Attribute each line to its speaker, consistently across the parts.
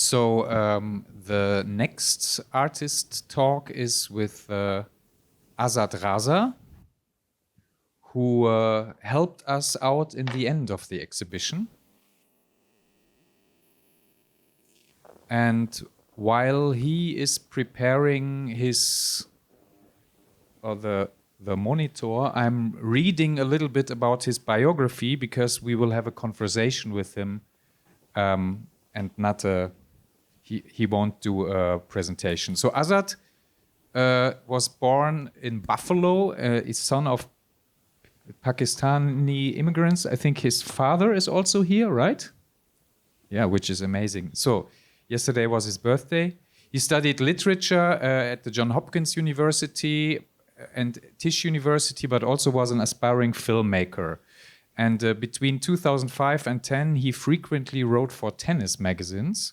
Speaker 1: So the next artist talk is with Asad Raza, who helped us out in the end of the exhibition. And while he is preparing the monitor, I'm reading a little bit about his biography because we will have a conversation with him, and not he won't do a presentation. So Asad was born in Buffalo, is son of Pakistani immigrants. I think his father is also here, right? Yeah, which is amazing. So yesterday was his birthday. He studied literature at the Johns Hopkins University and Tisch University, but also was an aspiring filmmaker. And between 2005 and 10, he frequently wrote for tennis magazines.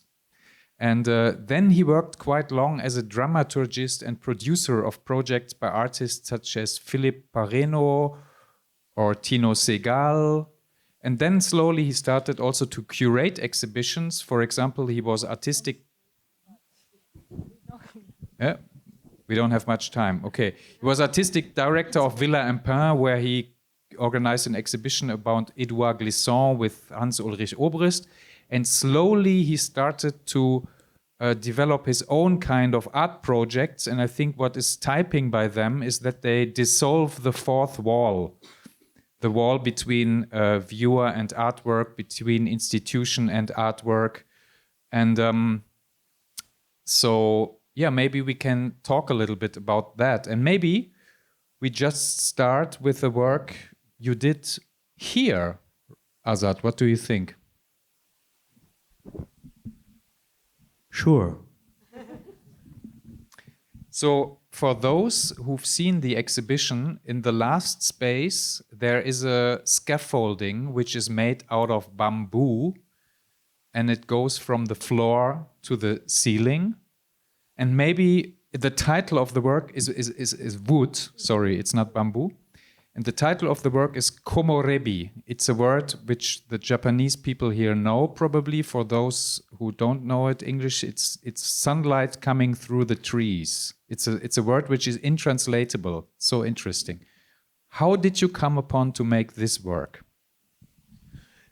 Speaker 1: And then he worked quite long as a dramaturgist and producer of projects by artists such as Philippe Parreno or Tino Segal. And then slowly he started also to curate exhibitions. For example, he was artistic... Yeah, we don't have much time. Okay. He was artistic director of Villa Empin, where he organized an exhibition about Edouard Glissant with Hans-Ulrich Obrist. And slowly he started to develop his own kind of art projects. And I think what is typing by them is that they dissolve the fourth wall, the wall between viewer and artwork, between institution and artwork. And so, yeah, maybe we can talk a little bit about that. And maybe we just start with the work you did here, Asad. What do you think?
Speaker 2: Sure.
Speaker 1: So for those who've seen the exhibition, in the last space, there is a scaffolding which is made out of bamboo, and it goes from the floor to the ceiling. And maybe the title of the work is wood. Sorry, it's not bamboo. And the title of the work is komorebi. It's a word which the Japanese people here know probably. For those who don't know it, English, it's sunlight coming through the trees. It's a word which is intranslatable. So interesting. How did you come upon to make this work?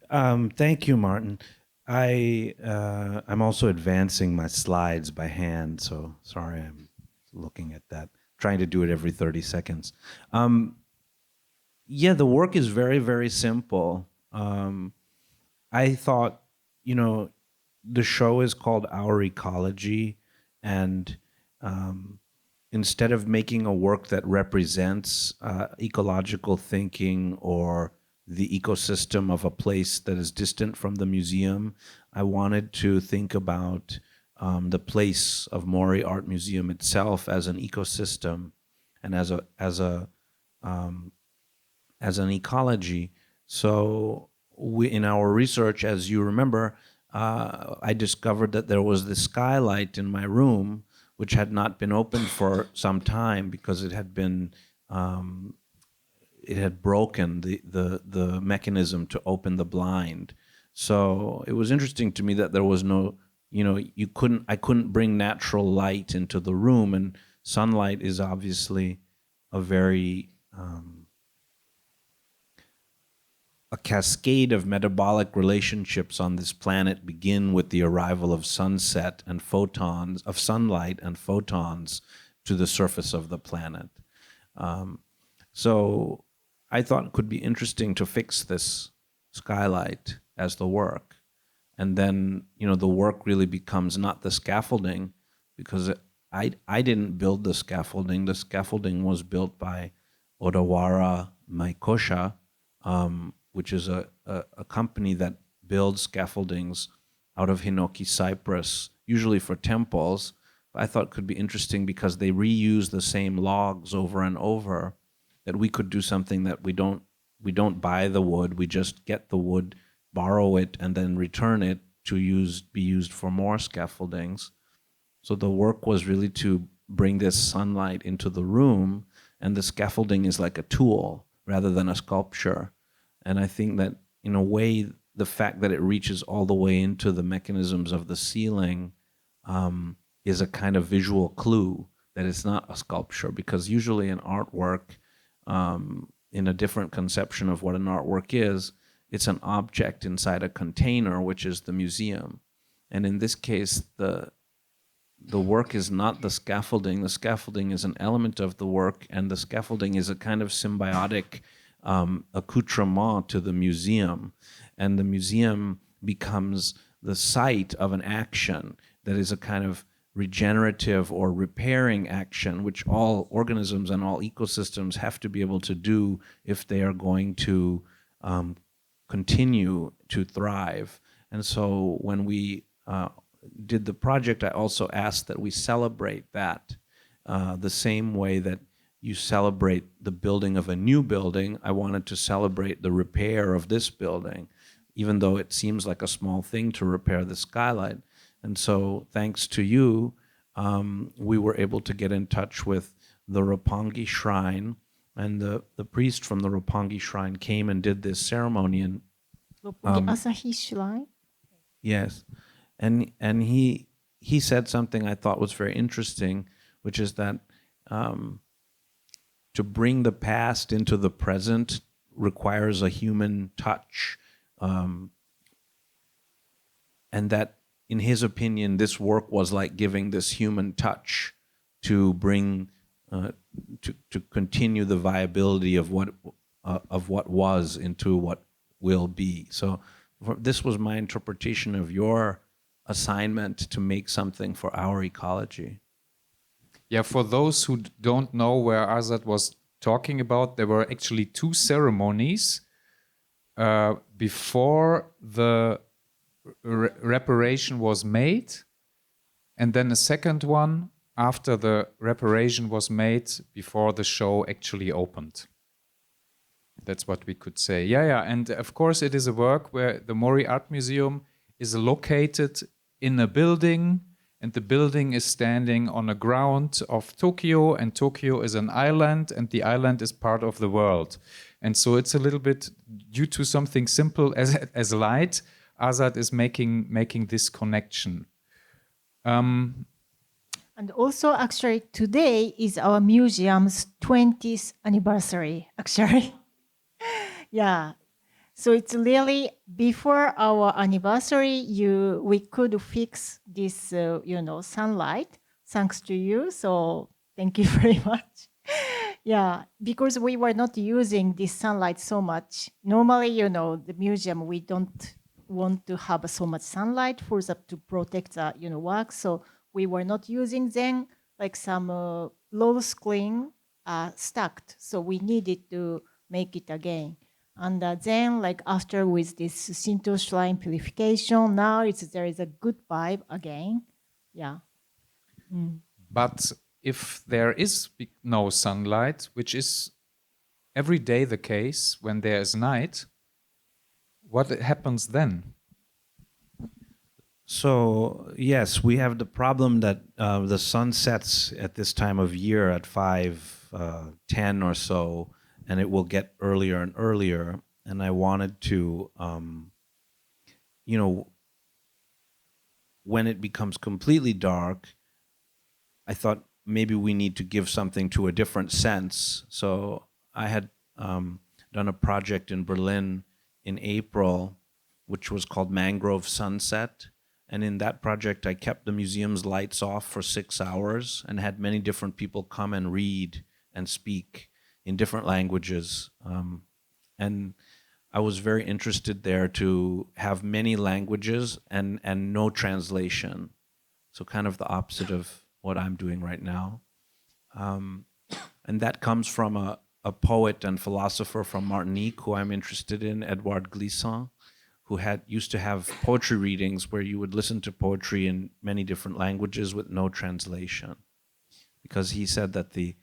Speaker 2: Thank you, Martin. I'm also advancing my slides by hand, so sorry I'm looking at that, trying to do it every 30 seconds. Yeah, the work is very, very simple. I thought, the show is called Our Ecology, and instead of making a work that represents ecological thinking or the ecosystem of a place that is distant from the museum, I wanted to think about the place of Mori Art Museum itself as an ecosystem and as an ecology. So in our research, as you remember, I discovered that there was this skylight in my room which had not been opened for some time because it had been it had broken the mechanism to open the blind. So it was interesting to me that there was no, I couldn't bring natural light into the room, and sunlight is obviously a very a cascade of metabolic relationships on this planet begin with the arrival of sunset and photons, of sunlight and photons to the surface of the planet. So I thought it could be interesting to fix this skylight as the work. And then, the work really becomes not the scaffolding, because I didn't build the scaffolding. The scaffolding was built by Odawara Maikosha, which is a company that builds scaffoldings out of hinoki cypress, usually for temples. I thought it could be interesting because they reuse the same logs over and over, that we could do something that we don't buy the wood, we just get the wood, borrow it, and then return it to be used for more scaffoldings. So the work was really to bring this sunlight into the room, and the scaffolding is like a tool rather than a sculpture. And I think that in a way, the fact that it reaches all the way into the mechanisms of the ceiling is a kind of visual clue that it's not a sculpture, because usually an artwork, in a different conception of what an artwork is, it's an object inside a container, which is the museum. And in this case, the work is not the scaffolding. The scaffolding is an element of the work, and the scaffolding is a kind of symbiotic accoutrement to the museum. And the museum becomes the site of an action that is a kind of regenerative or repairing action, which all organisms and all ecosystems have to be able to do if they are going to continue to thrive. And so when we did the project, I also asked that we celebrate that the same way that you celebrate the building of a new building. I wanted to celebrate the repair of this building, even though it seems like a small thing to repair the skylight. And so thanks to you, we were able to get in touch with the Roppongi Shrine, and the priest from the Roppongi Shrine came and did this ceremony. And
Speaker 3: Asahi Shrine?
Speaker 2: yes, and he said something I thought was very interesting, which is that to bring the past into the present requires a human touch, and that, in his opinion, this work was like giving this human touch to bring, to continue the viability of what was into what will be. So this was my interpretation of your assignment to make something for our ecology.
Speaker 1: Yeah, for those who don't know where Asad was talking about, there were actually two ceremonies before the reparation was made, and then a second one after the reparation was made, before the show actually opened. That's what we could say. Yeah, and of course it is a work where the Mori Art Museum is located in a building, and the building is standing on a ground of Tokyo, and Tokyo is an island, and the island is part of the world. And so it's a little bit, due to something simple as light, Asad is making this connection.
Speaker 3: And also, actually, today is our museum's 20th anniversary, actually. Yeah. So it's really, before our anniversary, we could fix this, sunlight, thanks to you. So thank you very much. Yeah, because we were not using this sunlight so much. Normally, the museum, we don't want to have so much sunlight to protect the work. So we were not using them, like some low screen stacked. So we needed to make it again. And then, like after with this Shinto shrine purification, now there is a good vibe again. Yeah.
Speaker 1: But if there is no sunlight, which is every day the case when there is night, what happens then?
Speaker 2: So yes, we have the problem that the sun sets at this time of year at 5:10 or so, and it will get earlier and earlier. And I wanted to, when it becomes completely dark, I thought maybe we need to give something to a different sense. So I had done a project in Berlin in April, which was called Mangrove Sunset. And in that project, I kept the museum's lights off for 6 hours and had many different people come and read and speak in different languages. And I was very interested there to have many languages and no translation. So kind of the opposite of what I'm doing right now. And that comes from a poet and philosopher from Martinique who I'm interested in, Edouard Glissant, who used to have poetry readings where you would listen to poetry in many different languages with no translation. Because he said that the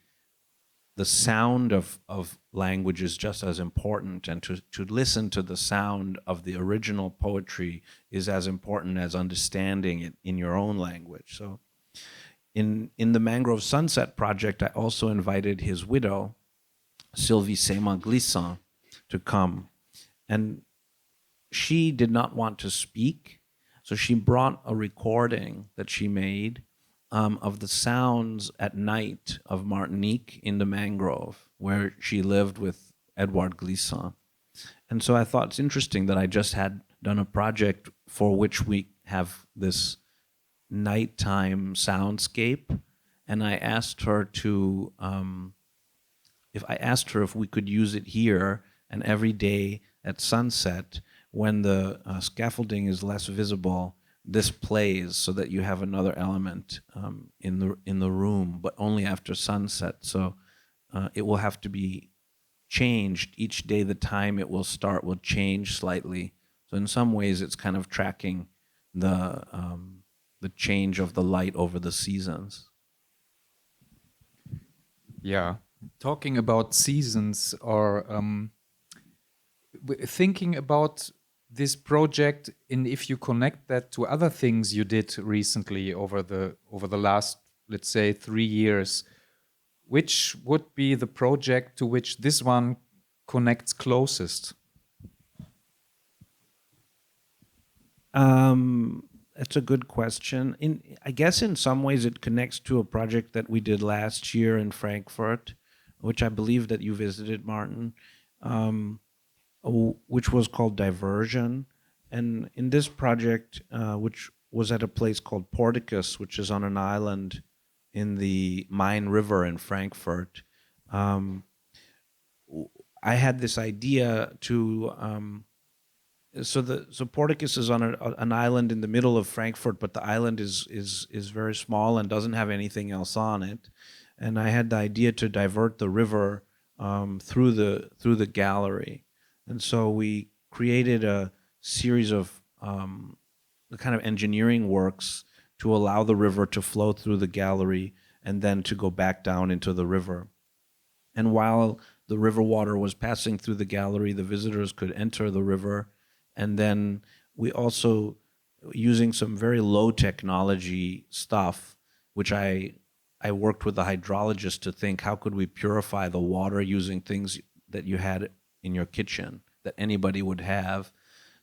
Speaker 2: sound of language is just as important, and to listen to the sound of the original poetry is as important as understanding it in your own language. So in the Mangrove Sunset project, I also invited his widow, Sylvie Seymour Glissant, to come. And she did not want to speak, so she brought a recording that she made of the sounds at night of Martinique in the mangrove, where she lived with Edouard Glissant. And so I thought it's interesting that I just had done a project for which we have this nighttime soundscape, and I asked her to, if we could use it here, and every day at sunset, when the scaffolding is less visible, this plays so that you have another element in the room, but only after sunset. So it will have to be changed each day. The time it will start will change slightly. So in some ways, it's kind of tracking the change of the light over the seasons.
Speaker 1: Yeah, talking about seasons, or thinking about this project, and if you connect that to other things you did recently over the last, let's say, 3 years, which would be the project to which this one connects closest?
Speaker 2: That's a good question. I guess in some ways it connects to a project that we did last year in Frankfurt, which I believe that you visited, Martin, which was called Diversion. And in this project, which was at a place called Porticus, which is on an island in the Main River in Frankfurt, I had this idea to... So Porticus is on an island in the middle of Frankfurt, but the island is very small and doesn't have anything else on it. And I had the idea to divert the river through the gallery. And so we created a series of the kind of engineering works to allow the river to flow through the gallery and then to go back down into the river. And while the river water was passing through the gallery, the visitors could enter the river. And then we also, using some very low technology stuff, which I worked with a hydrologist to think, how could we purify the water using things that you had in your kitchen that anybody would have.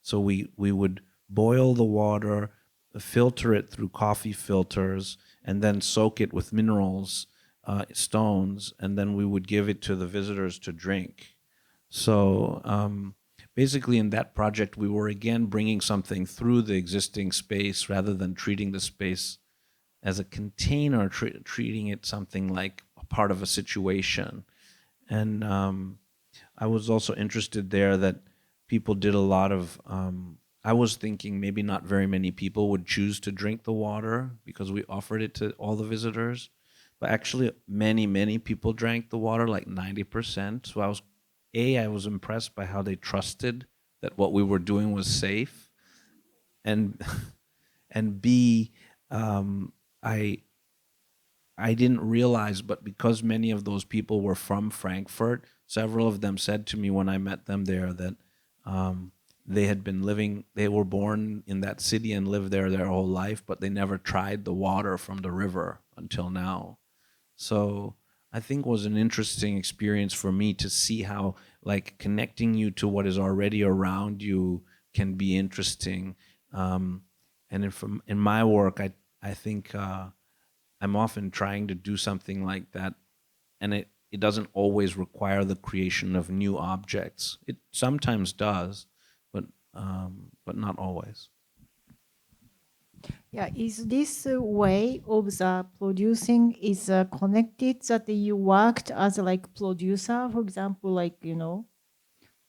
Speaker 2: So we would boil the water, filter it through coffee filters, and then soak it with minerals, stones, and then we would give it to the visitors to drink. So basically in that project, we were again bringing something through the existing space rather than treating the space as a container, treating it something like a part of a situation. And I was also interested there that people did a lot of, I was thinking maybe not very many people would choose to drink the water because we offered it to all the visitors. But actually many people drank the water, like 90%. So I was impressed by how they trusted that what we were doing was safe. And B, I didn't realize, but because many of those people were from Frankfurt, several of them said to me when I met them there that they were born in that city and lived there their whole life, but they never tried the water from the river until now. So I think it was an interesting experience for me to see how, like, connecting you to what is already around you can be interesting. And in my work, I think I'm often trying to do something like that, and it doesn't always require the creation of new objects. It sometimes does, but not always.
Speaker 3: Yeah, is this way of the producing is connected that you worked as a like producer, for example, like,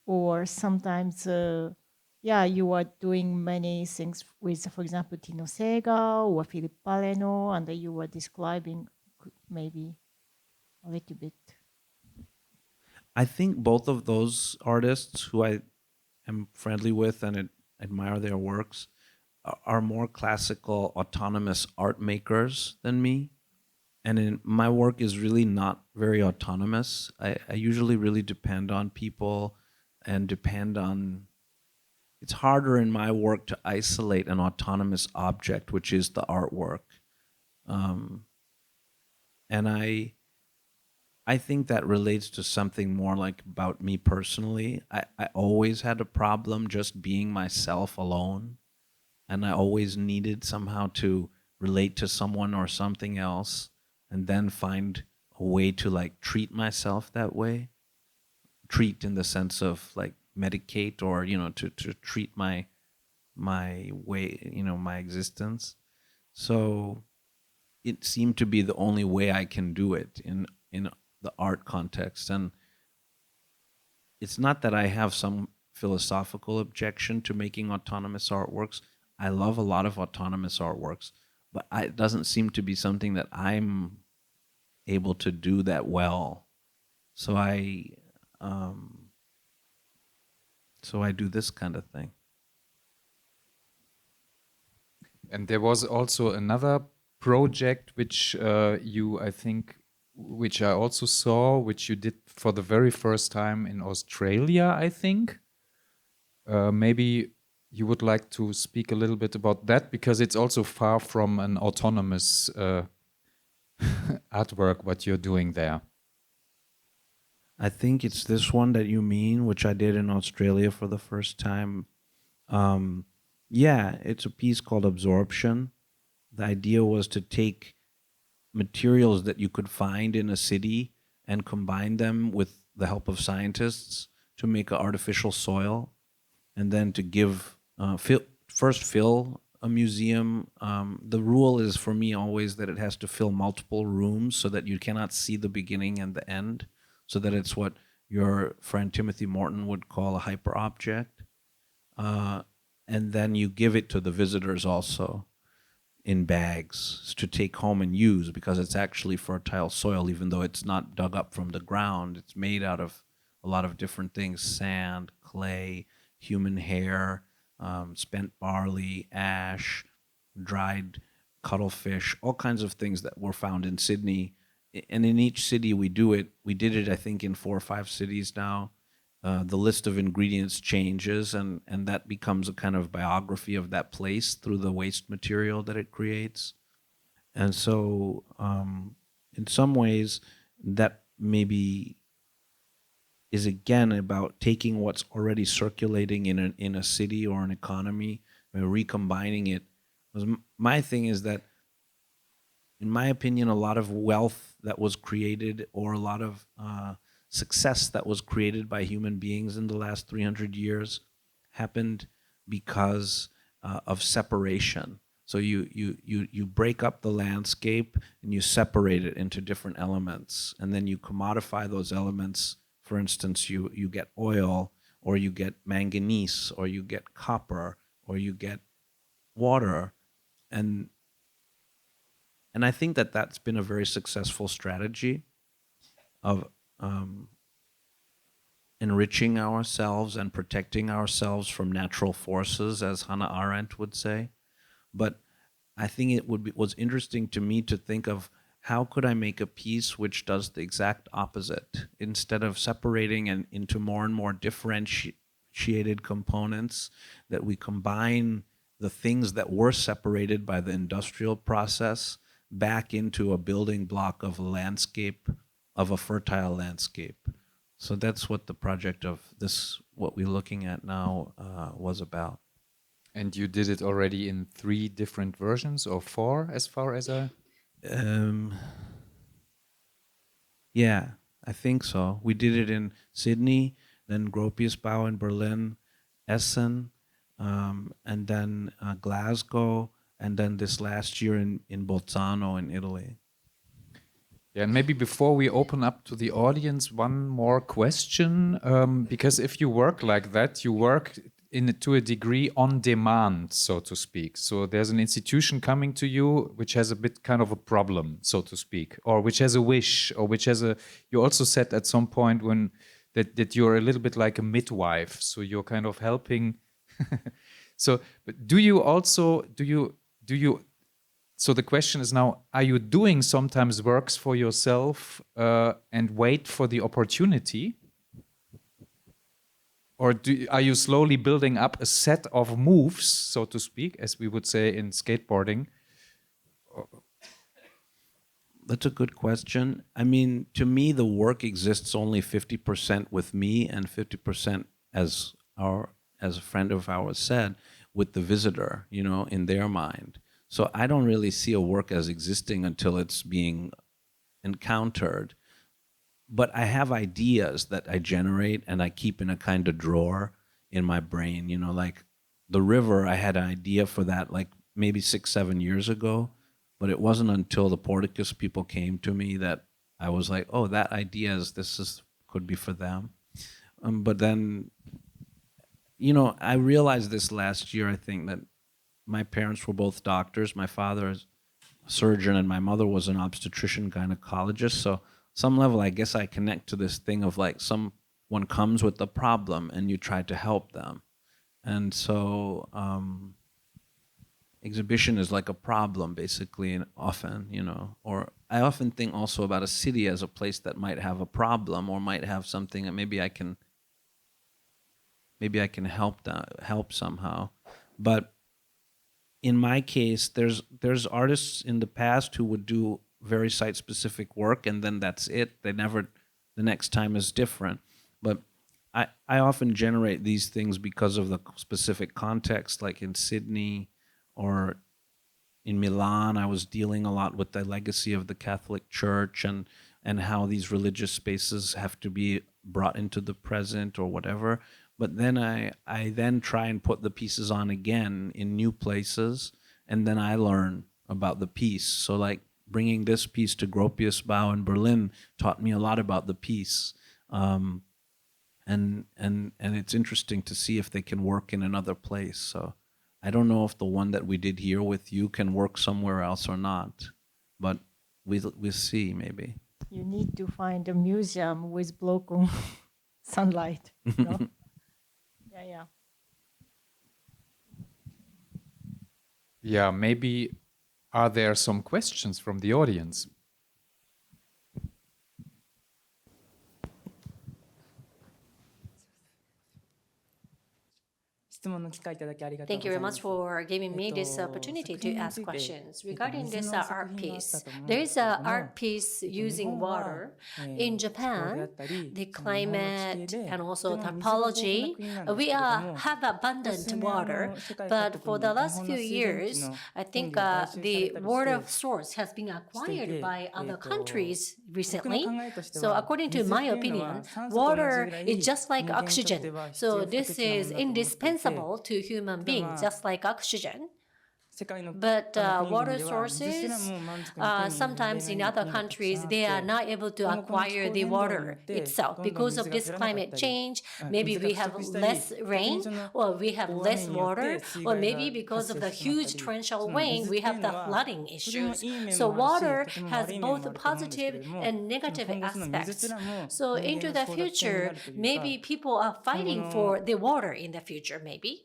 Speaker 3: or sometimes, you are doing many things with, for example, Tino Sega or Philip Paleno, and you were describing maybe a little bit.
Speaker 2: I think both of those artists who I am friendly with and admire their works are more classical, autonomous art makers than me. And my work is really not very autonomous. I usually really depend on people and it's harder in my work to isolate an autonomous object, which is the artwork. And I I think that relates to something more like about me personally. I always had a problem just being myself alone. And I always needed somehow to relate to someone or something else and then find a way to like treat myself that way. Treat in the sense of like medicate or, to treat my way, my existence. So it seemed to be the only way I can do it in the art context. And it's not that I have some philosophical objection to making autonomous artworks. I love a lot of autonomous artworks, but it doesn't seem to be something that I'm able to do that well. So I do this kind of thing.
Speaker 1: And there was also another project which which I also saw, which you did for the very first time in Australia, I think. Maybe you would like to speak a little bit about that, because it's also far from an autonomous artwork what you're doing there.
Speaker 2: I think it's this one that you mean, which I did in Australia for the first time. Yeah, it's a piece called Absorption. The idea was to take materials that you could find in a city and combine them with the help of scientists to make an artificial soil, and then to give fill a museum. The rule is for me always that it has to fill multiple rooms so that you cannot see the beginning and the end, so that it's what your friend Timothy Morton would call a hyper object. And then you give it to the visitors also in bags to take home and use, because it's actually fertile soil, even though it's not dug up from the ground. It's made out of a lot of different things: sand, clay, human hair, spent barley, ash, dried cuttlefish, all kinds of things that were found in Sydney. And in each city we do it. We did it, I think, in 4 or 5 cities now. The list of ingredients changes, and that becomes a kind of biography of that place through the waste material that it creates. And so in some ways that maybe is again about taking what's already circulating in a city or an economy and recombining it. My thing is that, in my opinion, a lot of wealth that was created, or a lot of success that was created by human beings in the last 300 years happened because of separation. So you break up the landscape and you separate it into different elements, and then you commodify those elements. For instance, you get oil, or you get manganese, or you get copper, or you get water, and I think that that's been a very successful strategy of enriching ourselves and protecting ourselves from natural forces, as Hannah Arendt would say. But I think it was interesting to me to think of, how could I make a piece which does the exact opposite? Instead of separating into more and more differentiated components, that we combine the things that were separated by the industrial process back into a building block of a landscape, of a fertile landscape. So that's what the project of this, what we're looking at now, was about.
Speaker 1: And you did it already in 3 different versions, or 4, as far as I...
Speaker 2: Yeah, I think so. We did it in Sydney, then Gropiusbau in Berlin, Essen, and then Glasgow, and then this last year in Bolzano in Italy.
Speaker 1: Yeah, and maybe before we open up to the audience, one more question, because if you work like that, you work to a degree on demand, so to speak. So there's an institution coming to you which has a bit kind of a problem, so to speak, or which has a wish, or which has a... You also said at some point when that you're a little bit like a midwife, so you're kind of helping. So, but do you? So the question is now: are you doing sometimes works for yourself and wait for the opportunity? Or are you slowly building up a set of moves, so to speak, as we would say in skateboarding?
Speaker 2: That's a good question. I mean, to me, the work exists only 50% with me and 50% as a friend of ours said, with the visitor, you know, in their mind. So I don't really see a work as existing until it's being encountered. But I have ideas that I generate and I keep in a kind of drawer in my brain, you know, like the river, I had an idea for that like maybe 6-7 years ago, but it wasn't until the Portuguese people came to me that I was like, oh, that idea could be for them. But then, you know, I realized this last year, I think, that my parents were both doctors. My father is a surgeon and my mother was an obstetrician gynecologist. So some level, I guess I connect to this thing of like someone comes with a problem and you try to help them. And so exhibition is like a problem, basically, and often, you know, or I often think also about a city as a place that might have a problem or might have something that maybe I can help somehow. But in my case, there's artists in the past who would do very site-specific work, and then that's it. The next time is different. But I often generate these things because of the specific context, like in Sydney or in Milan. I was dealing a lot with the legacy of the Catholic Church and how these religious spaces have to be brought into the present or whatever. But then I then try and put the pieces on again in new places, and then I learn about the piece. So like bringing this piece to Gropiusbau in Berlin taught me a lot about the piece. And it's interesting to see if they can work in another place. So I don't know if the one that we did here with you can work somewhere else or not, but we'll see maybe.
Speaker 3: You need to find a museum with broken sunlight. No? Yeah.
Speaker 1: Yeah, maybe are there some questions from the audience?
Speaker 4: Thank you very much for giving me this opportunity to ask questions. Regarding this art piece, there is an art piece using water. In Japan, the climate and also topology, we have abundant water, but for the last few years, I think the water source has been acquired by other countries recently. So according to my opinion, water is just like oxygen. So this is indispensable to human beings, just like oxygen. But water sources, sometimes in other countries, they are not able to acquire the water itself because of this climate change. Maybe we have less rain, or we have less water, or maybe because of the huge torrential rain, we have the flooding issues. So water has both positive and negative aspects. So into the future, maybe people are fighting for the water in the future, maybe.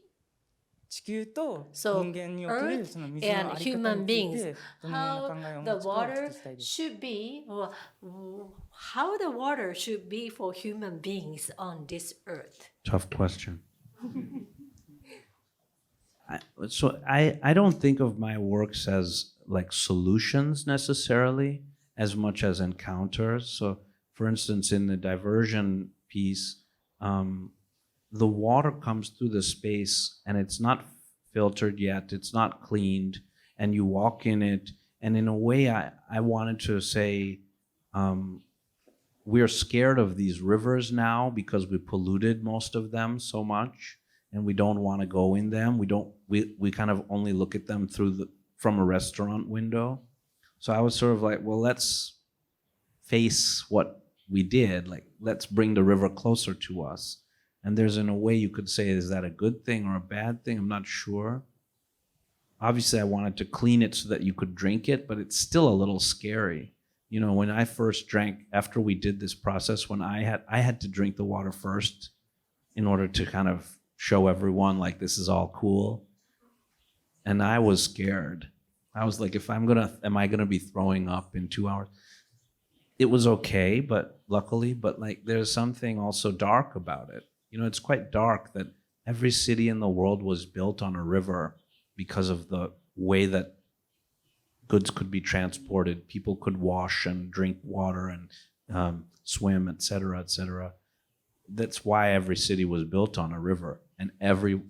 Speaker 4: So Earth and human beings, how the water should be, or how the water should be for human beings on this Earth.
Speaker 2: Tough question. I don't think of my works as like solutions necessarily as much as encounters. So for instance, in the diversion piece, the water comes through the space and it's not filtered yet, it's not cleaned, and you walk in it. And in a way, I wanted to say, we're scared of these rivers now because we polluted most of them so much, and we don't want to go in them. We kind of only look at them from a restaurant window. So I was sort of like, well, let's face what we did. Like, let's bring the river closer to us. And there's, in a way, you could say, is that a good thing or a bad thing? I'm not sure. Obviously, I wanted to clean it so that you could drink it, but it's still a little scary. You know, when I first drank, after we did this process, when I had to drink the water first in order to kind of show everyone, like, this is all cool. And I was scared. I was like, am I gonna be throwing up in 2 hours? It was okay, but luckily, like, there's something also dark about it. You know, it's quite dark that every city in the world was built on a river because of the way that goods could be transported, people could wash and drink water and swim, etc., etc. That's why every city was built on a river, and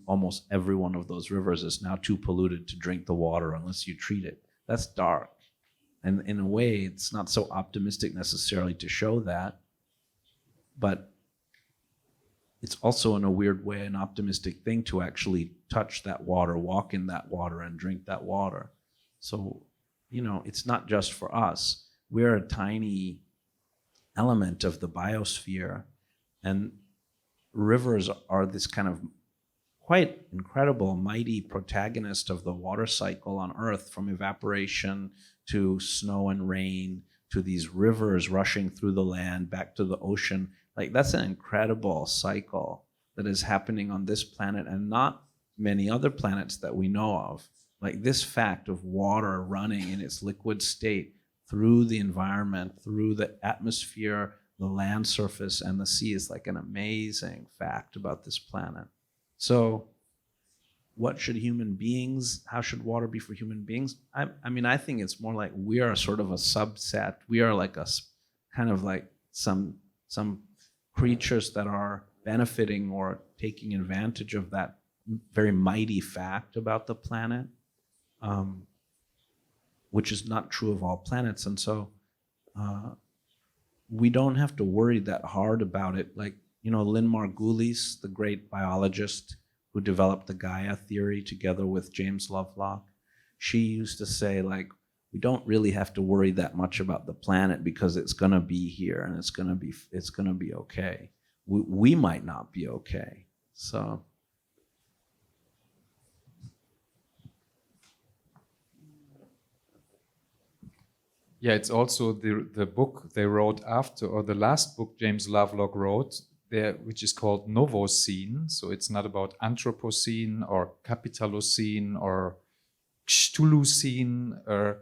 Speaker 2: almost every one of those rivers is now too polluted to drink the water unless you treat it. That's dark. And in a way, it's not so optimistic necessarily to show that, but it's also in a weird way an optimistic thing to actually touch that water, walk in that water, and drink that water. So, it's not just for us. We're a tiny element of the biosphere, and rivers are this kind of quite incredible, mighty protagonist of the water cycle on Earth, from evaporation to snow and rain, to these rivers rushing through the land, back to the ocean. Like, that's an incredible cycle that is happening on this planet and not many other planets that we know of. Like, this fact of water running in its liquid state through the environment, through the atmosphere, the land surface, and the sea is like an amazing fact about this planet. So how should water be for human beings? I think it's more like we are sort of a subset. We are like a kind of like some creatures that are benefiting or taking advantage of that very mighty fact about the planet, which is not true of all planets. And so we don't have to worry that hard about it. Like, Lynn Margulies, the great biologist who developed the Gaia theory together with James Lovelock, she used to say, like, we don't really have to worry that much about the planet because it's going to be here and it's going to be okay. We might not be okay. So
Speaker 1: yeah, it's also the book they wrote after, or the last book James Lovelock wrote there, which is called Novocene. So it's not about Anthropocene or Capitalocene or Cthulhucene, or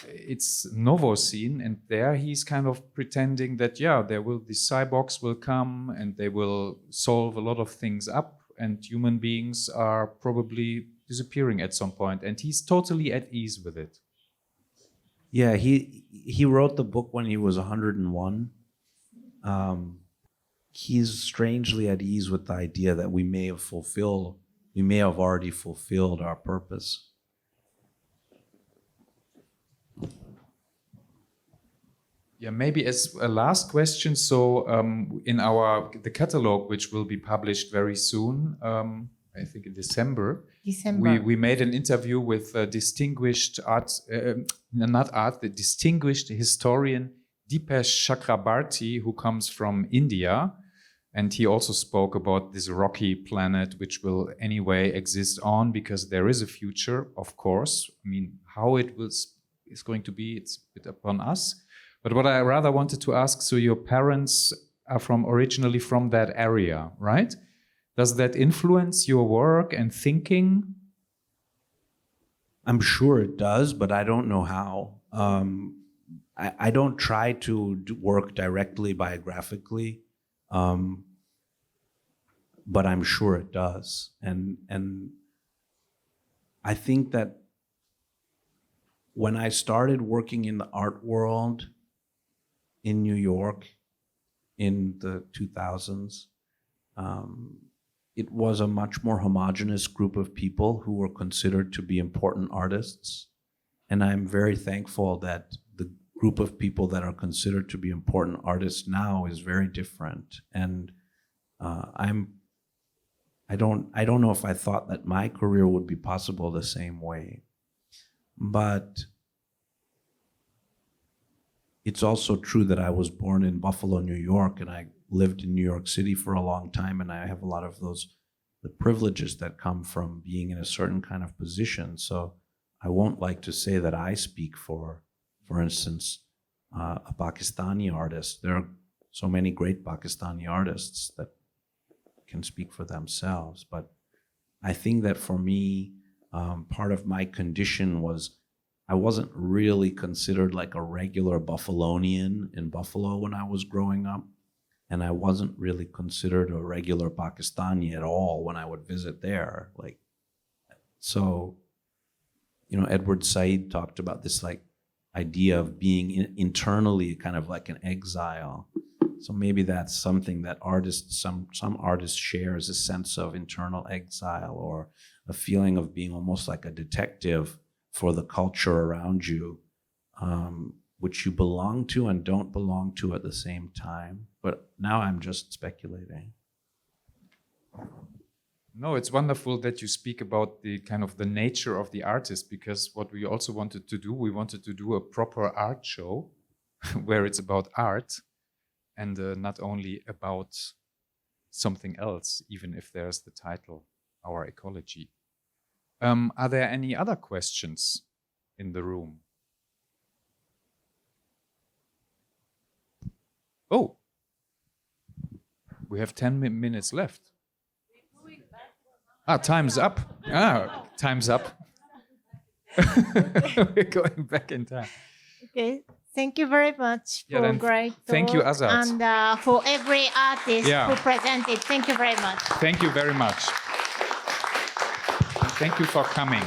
Speaker 1: it's Novocene, and there he's kind of pretending that these cyborgs will come and they will solve a lot of things up, and human beings are probably disappearing at some point, and he's totally at ease with it.
Speaker 2: Yeah, he wrote the book when he was 101. He's strangely at ease with the idea that we may have already fulfilled our purpose.
Speaker 1: Yeah, maybe as a last question. So in the catalog, which will be published very soon, I think in December. We made an interview with the distinguished distinguished historian Dipesh Chakrabarty, who comes from India. And he also spoke about this rocky planet, which will anyway exist on, because there is a future, of course. I mean, how it is going to be, it's a bit upon us. But what I rather wanted to ask, so your parents are originally from that area, right? Does that influence your work and thinking?
Speaker 2: I'm sure it does, but I don't know how. I don't try to work directly biographically, but I'm sure it does. And I think that when I started working in the art world in New York in the 2000s, it was a much more homogenous group of people who were considered to be important artists. And I'm very thankful that the group of people that are considered to be important artists now is very different. And I don't know if I thought that my career would be possible the same way. But it's also true that I was born in Buffalo, New York, and I lived in New York City for a long time, and I have a lot of the privileges that come from being in a certain kind of position. So I won't like to say that I speak for instance, a Pakistani artist. There are so many great Pakistani artists that can speak for themselves. But I think that for me, part of my condition was I wasn't really considered like a regular Buffalonian in Buffalo when I was growing up. And I wasn't really considered a regular Pakistani at all when I would visit there. So Edward Said talked about this like idea of being internally kind of like an exile. So maybe that's something that some artists share, as a sense of internal exile, or a feeling of being almost like a detective for the culture around you, which you belong to and don't belong to at the same time. But now I'm just speculating.
Speaker 1: No, it's wonderful that you speak about the kind of the nature of the artist, because what we also wanted to do, we wanted to do a proper art show where it's about art and not only about something else, even if there's the title, Our Ecology. Are there any other questions in the room? Oh, we have 10 minutes left. Time's up. Time's up. We're going back in time.
Speaker 3: Okay, thank you very much for great talk.
Speaker 1: Thank you, Asad.
Speaker 3: And for every artist who presented, thank you very much.
Speaker 1: Thank you very much. And thank you for coming.